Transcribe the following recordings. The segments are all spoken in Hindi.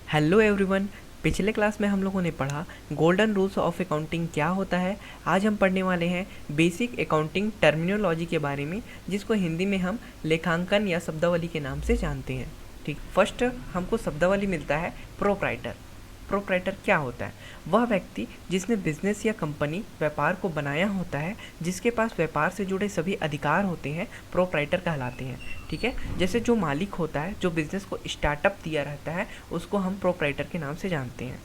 Hello everyone. पिछले क्लास में हम लोगों ने पढ़ा गोल्डन रूल्स ऑफ अकाउंटिंग क्या होता है। आज हम पढ़ने वाले हैं बेसिक अकाउंटिंग टर्मिनोलॉजी के बारे में, जिसको हिंदी में हम लेखांकन या शब्दावली के नाम से जानते हैं। ठीक, फर्स्ट हमको शब्दावली मिलता है प्रोप्राइटर। प्रोप्राइटर क्या होता है? वह व्यक्ति जिसने बिजनेस या कंपनी व्यापार को बनाया होता है, जिसके पास व्यापार से जुड़े सभी अधिकार होते हैं, प्रोप्राइटर कहलाते हैं। ठीक है, जैसे जो मालिक होता है, जो बिजनेस को स्टार्टअप दिया रहता है, उसको हम प्रोप्राइटर के नाम से जानते हैं।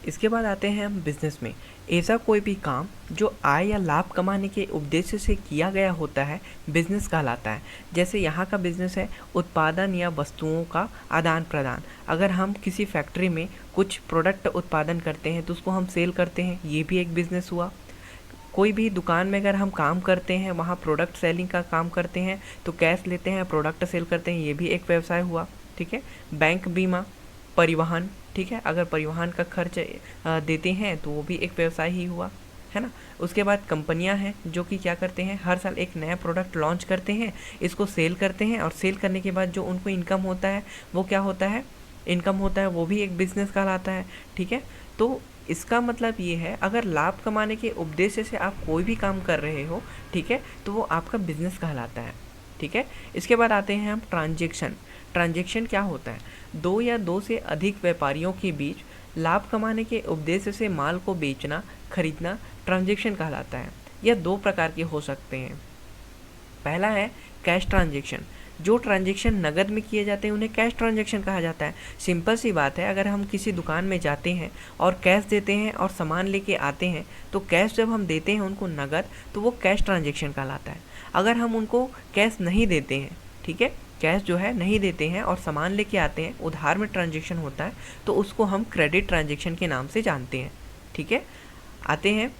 इसके बाद आते हैं हम बिजनेस में। ऐसा कोई भी काम जो आय या लाभ कमाने के उद्देश्य से किया गया होता है, बिजनेस कहलाता है। जैसे यहाँ का बिजनेस है उत्पादन या वस्तुओं का आदान प्रदान। अगर हम किसी फैक्ट्री में कुछ प्रोडक्ट उत्पादन करते हैं तो उसको हम सेल करते हैं, ये भी एक बिजनेस हुआ। कोई भी दुकान में अगर हम काम करते हैं, वहाँ प्रोडक्ट सेलिंग का काम करते हैं, तो कैश लेते हैं, प्रोडक्ट सेल करते हैं, ये भी एक व्यवसाय हुआ। ठीक है, बैंक, बीमा, परिवहन, ठीक है, अगर परिवहन का खर्च देते हैं तो वो भी एक व्यवसाय ही हुआ, है ना। उसके बाद कंपनियां हैं जो कि क्या करते हैं, हर साल एक नया प्रोडक्ट लॉन्च करते हैं, इसको सेल करते हैं, और सेल करने के बाद जो उनको इनकम होता है वो क्या होता है, इनकम होता है, वो भी एक बिजनेस कहलाता है। ठीक है, तो इसका मतलब ये है, अगर लाभ कमाने के उद्देश्य से आप कोई भी काम कर रहे हो, ठीक है, तो वो आपका बिजनेस कहलाता है। ठीक है, इसके बाद आते हैं हम ट्रांजैक्शन। ट्रांजैक्शन क्या होता है? दो या दो से अधिक व्यापारियों के बीच लाभ कमाने के उद्देश्य से माल को बेचना, खरीदना ट्रांजैक्शन कहलाता है। यह दो प्रकार के हो सकते हैं। पहला है कैश ट्रांजैक्शन। जो ट्रांजैक्शन नगद में किए जाते हैं उन्हें कैश ट्रांजैक्शन कहा जाता है। सिंपल सी बात है, अगर हम किसी दुकान में जाते हैं और कैश देते हैं और सामान लेके आते हैं, तो कैश जब हम देते हैं उनको नगद, तो वो कैश ट्रांजैक्शन कहलाता है। अगर हम उनको कैश नहीं देते हैं, ठीक है, कैश जो है नहीं देते हैं और सामान लेके आते हैं, उधार में ट्रांजैक्शन होता है, तो उसको हम क्रेडिट ट्रांजैक्शन के नाम से जानते हैं। ठीक है, आते हैं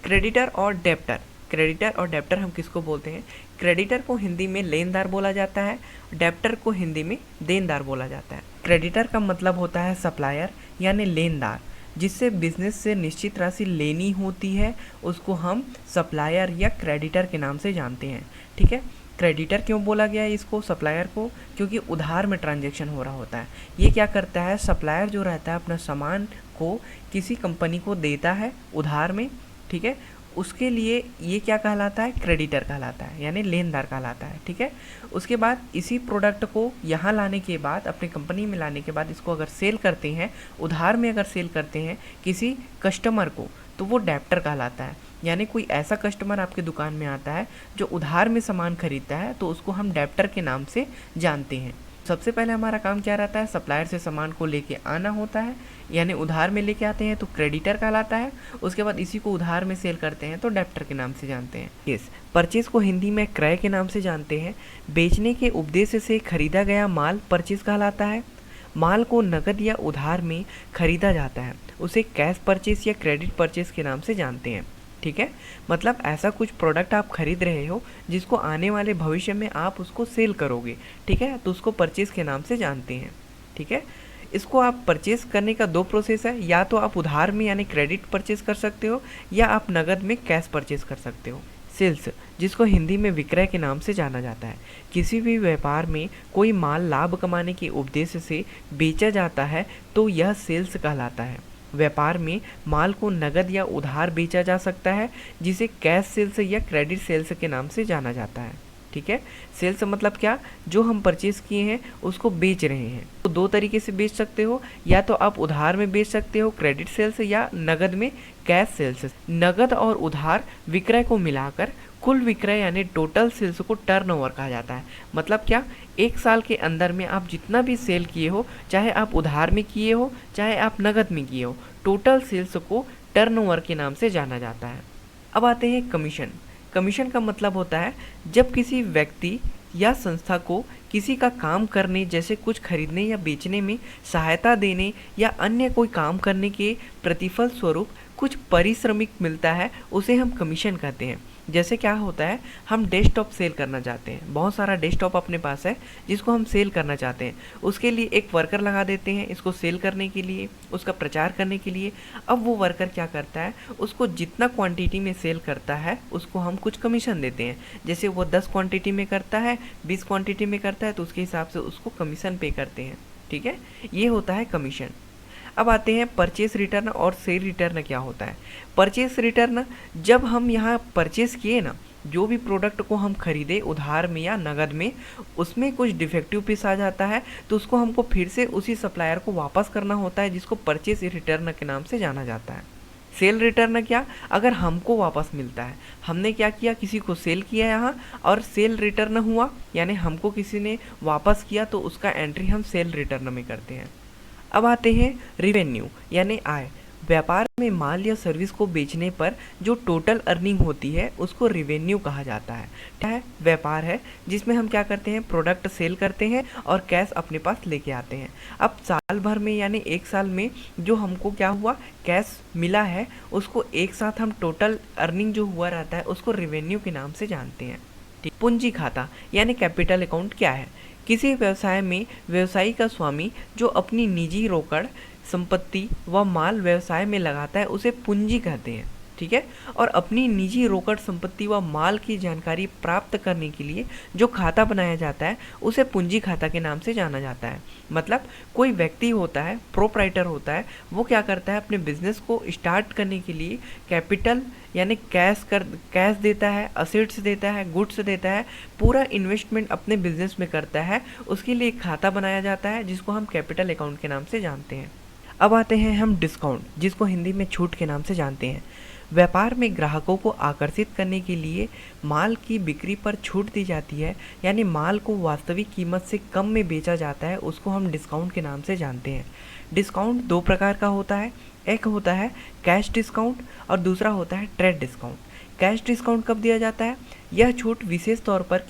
क्रेडिटर और डेप्टर। क्रेडिटर और डेप्टर हम किसको बोलते हैं? क्रेडिटर को हिंदी में लेनदार बोला जाता है, डेप्टर को हिंदी में देनदार बोला जाता है। क्रेडिटर का मतलब होता है सप्लायर यानी लेनदार, जिससे बिजनेस से निश्चित राशि लेनी होती है, उसको हम सप्लायर या क्रेडिटर के नाम से जानते हैं। ठीक है, क्रेडिटर क्यों बोला गया है इसको, सप्लायर को? क्योंकि उधार में ट्रांजैक्शन हो रहा होता है। ये क्या करता है, सप्लायर जो रहता है अपना सामान को किसी कंपनी को देता है उधार में, ठीक है, उसके लिए ये क्या कहलाता है, क्रेडिटर कहलाता है, यानी लेनदार कहलाता है। ठीक है, उसके बाद इसी प्रोडक्ट को यहाँ लाने के बाद, अपनी कंपनी में लाने के बाद, इसको अगर सेल करते हैं, उधार में अगर सेल करते हैं किसी कस्टमर को, तो वो डेप्टर कहलाता है। यानी कोई ऐसा कस्टमर आपकी दुकान में आता है जो उधार में सामान खरीदता है, तो उसको हम डेप्टर के नाम से जानते हैं। सबसे पहले हमारा काम क्या रहता है, सप्लायर से सामान को लेके आना होता है, यानी उधार में लेके आते हैं तो क्रेडिटर कहलाता है। उसके बाद इसी को उधार में सेल करते हैं तो डेप्टर के नाम से जानते हैं। यस, परचेज को हिंदी में क्रय के नाम से जानते हैं। बेचने के उद्देश्य से खरीदा गया माल परचेज कहलाता है। माल को नकद या उधार में खरीदा जाता है, उसे कैश परचेज या क्रेडिट परचेज के नाम से जानते हैं। ठीक है, मतलब ऐसा कुछ प्रोडक्ट आप खरीद रहे हो जिसको आने वाले भविष्य में आप उसको सेल करोगे, ठीक है, तो उसको परचेज के नाम से जानते हैं। ठीक है, इसको आप परचेज करने का दो प्रोसेस है, या तो आप उधार में यानी क्रेडिट परचेज कर सकते हो, या आप नगद में कैश परचेज कर सकते हो। सेल्स, जिसको हिंदी में विक्रय के नाम से जाना जाता है। किसी भी व्यापार में कोई माल लाभ कमाने के उद्देश्य से बेचा जाता है तो यह सेल्स कहलाता है। व्यापार में माल को नगद या उधार बेचा जा सकता है, जिसे कैश सेल्स या क्रेडिट सेल्स के नाम से जाना जाता है। ठीक है, सेल्स मतलब क्या, जो हम परचेज किए हैं उसको बेच रहे हैं, तो दो तरीके से बेच सकते हो, या तो आप उधार में बेच सकते हो क्रेडिट सेल्स, या नगद में कैश सेल्स। नगद और उधार विक्रय को मिलाकर कुल विक्रय यानी टोटल सेल्स को टर्नओवर कहा जाता है। मतलब क्या, एक साल के अंदर में आप जितना भी सेल किए हो, चाहे आप उधार में किए हो चाहे आप नगद में किए हो, टोटल सेल्स को टर्नओवर के नाम से जाना जाता है। अब आते हैं कमीशन। कमीशन का मतलब होता है जब किसी व्यक्ति या संस्था को किसी का काम करने, जैसे कुछ खरीदने या बेचने में सहायता देने या अन्य कोई काम करने के प्रतिफल स्वरूप कुछ पारिश्रमिक मिलता है, उसे हम कमीशन कहते हैं। जैसे क्या होता है, हम डेस्कटॉप सेल करना चाहते हैं, बहुत सारा डेस्कटॉप अपने पास है जिसको हम सेल करना चाहते हैं, उसके लिए एक वर्कर लगा देते हैं इसको सेल करने के लिए, उसका प्रचार करने के लिए। अब वो वर्कर क्या करता है, उसको जितना क्वांटिटी में सेल करता है उसको हम कुछ कमीशन देते हैं। जैसे वो 10 क्वांटिटी में करता है, 20 क्वांटिटी में करता है, तो उसके हिसाब से उसको कमीशन पे करते हैं। ठीक है, ये होता है कमीशन। अब आते हैं परचेस रिटर्न और सेल रिटर्न क्या होता है। परचेस रिटर्न, जब हम यहाँ परचेस किए ना, जो भी प्रोडक्ट को हम खरीदे उधार में या नगद में, उसमें कुछ डिफेक्टिव पीस आ जाता है तो उसको हमको फिर से उसी सप्लायर को वापस करना होता है, जिसको परचेस रिटर्न के नाम से जाना जाता है। सेल रिटर्न क्या, अगर हमको वापस मिलता है, हमने क्या किया, किसी को सेल किया यहाँ और सेल रिटर्न हुआ, यानी हमको किसी ने वापस किया, तो उसका एंट्री हम सेल रिटर्न में करते हैं। अब आते हैं रिवेन्यू यानी आय। व्यापार में माल या सर्विस को बेचने पर जो टोटल अर्निंग होती है उसको रिवेन्यू कहा जाता है। क्या है, व्यापार है जिसमें हम क्या करते हैं, प्रोडक्ट सेल करते हैं और कैश अपने पास लेके आते हैं। अब साल भर में यानी एक साल में जो हमको क्या हुआ, कैश मिला है, उसको एक साथ हम टोटल अर्निंग जो हुआ रहता है उसको रिवेन्यू के नाम से जानते हैं। ठीक, पूंजी खाता यानी कैपिटल अकाउंट क्या है, किसी व्यवसाय में व्यवसायी का स्वामी जो अपनी निजी रोकड़ संपत्ति व माल व्यवसाय में लगाता है उसे पूंजी कहते हैं। ठीक है, और अपनी निजी रोकड़ संपत्ति व माल की जानकारी प्राप्त करने के लिए जो खाता बनाया जाता है उसे पूंजी खाता के नाम से जाना जाता है। मतलब कोई व्यक्ति होता है, प्रोप्राइटर होता है, वो क्या करता है, अपने बिजनेस को स्टार्ट करने के लिए कैपिटल यानी कैश देता है, असेट्स देता है, गुड्स देता है, पूरा इन्वेस्टमेंट अपने बिजनेस में करता है, उसके लिए एक खाता बनाया जाता है जिसको हम कैपिटल अकाउंट के नाम से जानते हैं। अब आते हैं हम डिस्काउंट, जिसको हिंदी में छूट के नाम से जानते हैं। व्यापार में ग्राहकों को आकर्षित करने के लिए माल की बिक्री पर छूट दी जाती है, यानी माल को वास्तविक कीमत से कम में बेचा जाता है, उसको हम डिस्काउंट के नाम से जानते हैं। डिस्काउंट दो प्रकार का होता है, एक होता है कैश डिस्काउंट और दूसरा होता है ट्रेड डिस्काउंट। कैश डिस्काउंट कब दिया जाता है, यह छूट विशेष तौर पर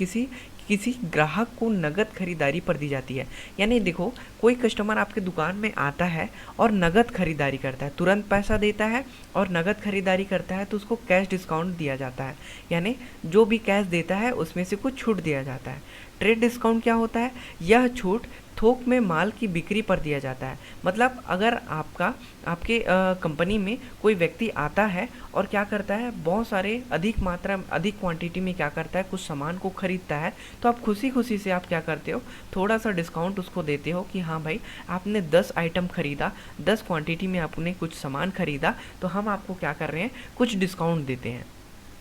किसी ग्राहक को नगद खरीदारी पर दी जाती है। यानी देखो, कोई कस्टमर आपके दुकान में आता है और नगद खरीदारी करता है, तुरंत पैसा देता है और नगद खरीदारी करता है, तो उसको कैश डिस्काउंट दिया जाता है, यानी जो भी कैश देता है उसमें से कुछ छूट दिया जाता है। ट्रेड डिस्काउंट क्या होता है, यह छूट थोक में माल की बिक्री पर दिया जाता है। मतलब अगर आपके कंपनी में कोई व्यक्ति आता है और क्या करता है, बहुत सारे अधिक क्वांटिटी में क्या करता है, कुछ सामान को खरीदता है, तो आप खुशी खुशी से आप क्या करते हो, थोड़ा सा डिस्काउंट उसको देते हो कि हाँ भाई, आपने 10 आइटम खरीदा, 10 क्वांटिटी में आपने कुछ सामान खरीदा, तो हम आपको क्या कर रहे हैं, कुछ डिस्काउंट देते हैं।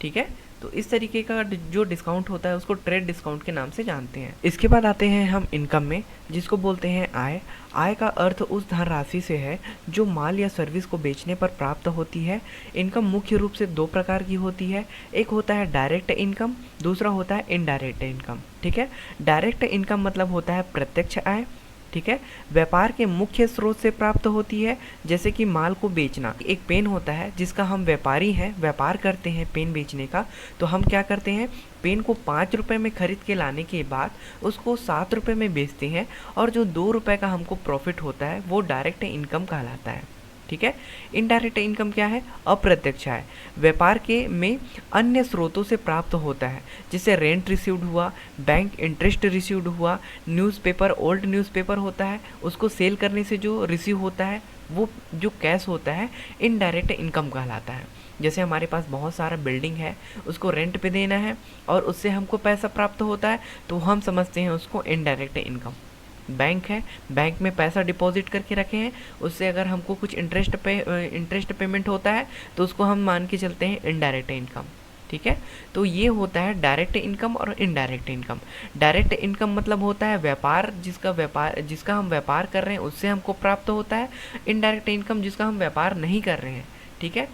ठीक है, तो इस तरीके का जो डिस्काउंट होता है उसको ट्रेड डिस्काउंट के नाम से जानते हैं। इसके बाद आते हैं हम इनकम में, जिसको बोलते हैं आय। आय का अर्थ उस धनराशि से है जो माल या सर्विस को बेचने पर प्राप्त होती है। इनकम मुख्य रूप से दो प्रकार की होती है, एक होता है डायरेक्ट इनकम, दूसरा होता है इनडायरेक्ट इनकम। ठीक है, डायरेक्ट इनकम मतलब होता है प्रत्यक्ष आय। ठीक है, व्यापार के मुख्य स्रोत से प्राप्त होती है, जैसे कि माल को बेचना। एक पेन होता है जिसका हम व्यापारी हैं, व्यापार करते हैं पेन बेचने का, तो हम क्या करते हैं, पेन को 5 रुपये में खरीद के लाने के बाद उसको 7 रुपये में बेचते हैं, और जो 2 रुपये का हमको प्रॉफिट होता है वो डायरेक्ट इनकम कहलाता है। ठीक है, इनडायरेक्ट इनकम क्या है, अप्रत्यक्ष आय, व्यापार के में अन्य स्रोतों से प्राप्त होता है, जैसे रेंट रिसीव्ड हुआ, बैंक इंटरेस्ट रिसीव्ड हुआ, न्यूज़पेपर, ओल्ड न्यूज़पेपर होता है, उसको सेल करने से जो रिसीव होता है, वो जो कैश होता है, इनडायरेक्ट इनकम कहलाता है। जैसे हमारे पास बहुत सारा बिल्डिंग है, उसको रेंट पे देना है और उससे हमको पैसा प्राप्त होता है, तो हम समझते हैं उसको इनडायरेक्ट इनकम। बैंक है, बैंक में पैसा डिपॉजिट करके रखे हैं, उससे अगर हमको कुछ इंटरेस्ट पेमेंट होता है तो उसको हम मान के चलते हैं इनडायरेक्ट इनकम। ठीक है, तो ये होता है डायरेक्ट इनकम और इनडायरेक्ट इनकम। डायरेक्ट इनकम मतलब होता है व्यापार जिसका हम व्यापार कर रहे हैं उससे हमको प्राप्त होता है। इनडायरेक्ट इनकम जिसका हम व्यापार नहीं कर रहे हैं, ठीक है,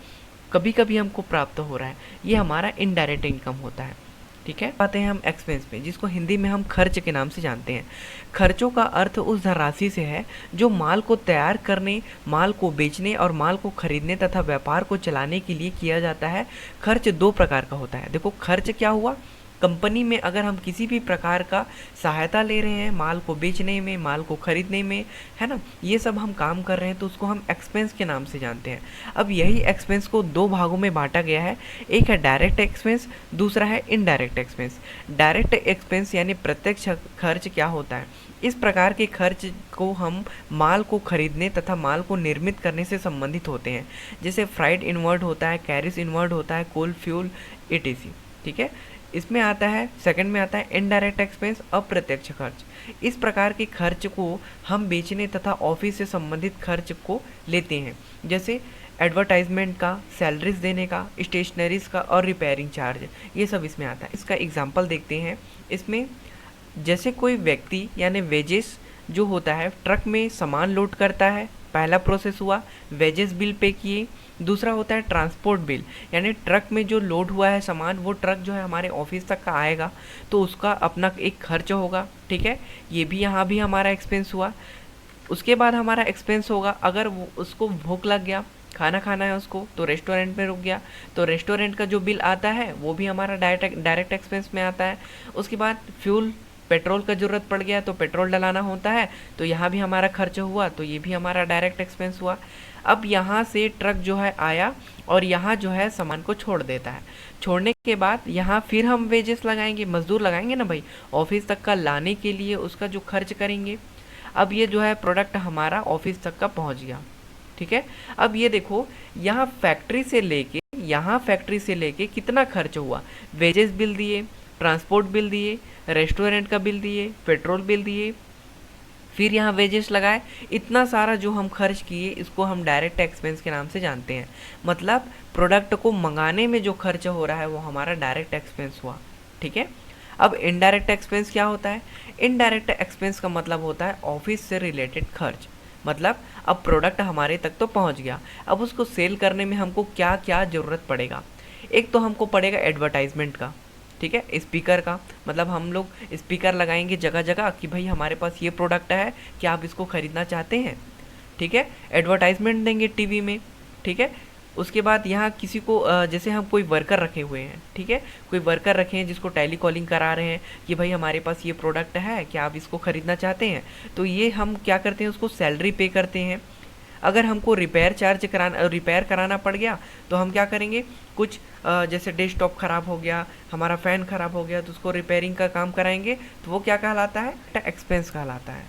कभी कभी हमको प्राप्त हो रहा है, ये हमारा इनडायरेक्ट इनकम होता है। ठीक है, आते हैं हम एक्सपेंस पे, जिसको हिंदी में हम खर्च के नाम से जानते हैं। खर्चों का अर्थ उस धनराशि से है जो माल को तैयार करने, माल को बेचने और माल को खरीदने तथा व्यापार को चलाने के लिए किया जाता है। खर्च दो प्रकार का होता है। देखो, खर्च क्या हुआ, कंपनी में अगर हम किसी भी प्रकार का सहायता ले रहे हैं, माल को बेचने में, माल को खरीदने में, है ना, ये सब हम काम कर रहे हैं, तो उसको हम एक्सपेंस के नाम से जानते हैं। अब यही एक्सपेंस को दो भागों में बांटा गया है, एक है डायरेक्ट एक्सपेंस, दूसरा है इनडायरेक्ट एक्सपेंस। डायरेक्ट एक्सपेंस यानी प्रत्यक्ष खर्च क्या होता है, इस प्रकार के खर्च को हम माल को खरीदने तथा माल को निर्मित करने से संबंधित होते हैं, जैसे फ्राइट इनवर्ड होता है, कैरिज इनवर्ड होता है, कोल फ्यूल, etc। ठीक है, इसमें आता है, सेकंड में आता है इनडायरेक्ट एक्सपेंस, अप्रत्यक्ष खर्च। इस प्रकार के खर्च को हम बेचने तथा ऑफिस से संबंधित खर्च को लेते हैं, जैसे एडवर्टाइजमेंट का, सैलरीज देने का, स्टेशनरीज का और रिपेयरिंग चार्ज, ये सब इसमें आता है। इसका एग्जांपल देखते हैं। इसमें जैसे कोई व्यक्ति यानी वेजेस जो होता है, ट्रक में सामान लोड करता है, पहला प्रोसेस हुआ, वेजेस बिल पे किए। दूसरा होता है ट्रांसपोर्ट बिल, यानी ट्रक में जो लोड हुआ है सामान, वो ट्रक जो है हमारे ऑफिस तक का आएगा तो उसका अपना एक खर्च होगा, ठीक है, ये भी यहाँ भी हमारा एक्सपेंस हुआ। उसके बाद हमारा एक्सपेंस होगा, अगर उसको भूख लग गया, खाना खाना है उसको, तो रेस्टोरेंट में रुक गया, तो रेस्टोरेंट का जो बिल आता है वो भी हमारा डायरेक्ट एक्सपेंस में आता है। उसके बाद फ्यूल, पेट्रोल का ज़रूरत पड़ गया तो पेट्रोल डलाना होता है, तो यहाँ भी हमारा खर्च हुआ, तो ये भी हमारा डायरेक्ट एक्सपेंस हुआ। अब यहाँ से ट्रक जो है आया और यहाँ जो है सामान को छोड़ देता है। छोड़ने के बाद यहाँ फिर हम वेजेस लगाएंगे, मजदूर लगाएंगे ना भाई, ऑफिस तक का लाने के लिए उसका जो खर्च करेंगे। अब ये जो है प्रोडक्ट हमारा ऑफिस तक का पहुँच गया, ठीक है। अब ये देखो, यहाँ फैक्ट्री से लेके कितना खर्च हुआ, वेजेस बिल दिए, ट्रांसपोर्ट बिल दिए, रेस्टोरेंट का बिल दिए, पेट्रोल बिल दिए, फिर यहाँ वेजेस लगाए, इतना सारा जो हम खर्च किए इसको हम डायरेक्ट एक्सपेंस के नाम से जानते हैं। मतलब प्रोडक्ट को मंगाने में जो खर्च हो रहा है वो हमारा डायरेक्ट एक्सपेंस हुआ, ठीक है। अब इनडायरेक्ट एक्सपेंस क्या होता है? इनडायरेक्ट एक्सपेंस का मतलब होता है ऑफिस से रिलेटेड खर्च। मतलब अब प्रोडक्ट हमारे तक तो पहुंच गया, अब उसको सेल करने में हमको क्या क्या ज़रूरत पड़ेगा। एक तो हमको पड़ेगा एडवर्टाइजमेंट का, ठीक है, स्पीकर का, मतलब हम लोग स्पीकर लगाएंगे जगह जगह कि भाई हमारे पास ये प्रोडक्ट है, क्या आप इसको ख़रीदना चाहते हैं, ठीक है। एडवर्टाइजमेंट देंगे टीवी में, ठीक है। उसके बाद यहाँ किसी को जैसे हम कोई वर्कर रखे हुए हैं, ठीक है, कोई वर्कर रखे हैं जिसको टेली कॉलिंग करा रहे हैं कि भाई हमारे पास ये प्रोडक्ट है, क्या आप इसको ख़रीदना चाहते हैं, तो ये हम क्या करते हैं, उसको सैलरी पे करते हैं। अगर हमको रिपेयर कराना पड़ गया तो हम क्या करेंगे, कुछ जैसे डेस्कटॉप ख़राब हो गया, हमारा फ़ैन ख़राब हो गया, तो उसको रिपेयरिंग का काम कराएंगे, तो वो क्या कहलाता है, एक्सपेंस कहलाता है,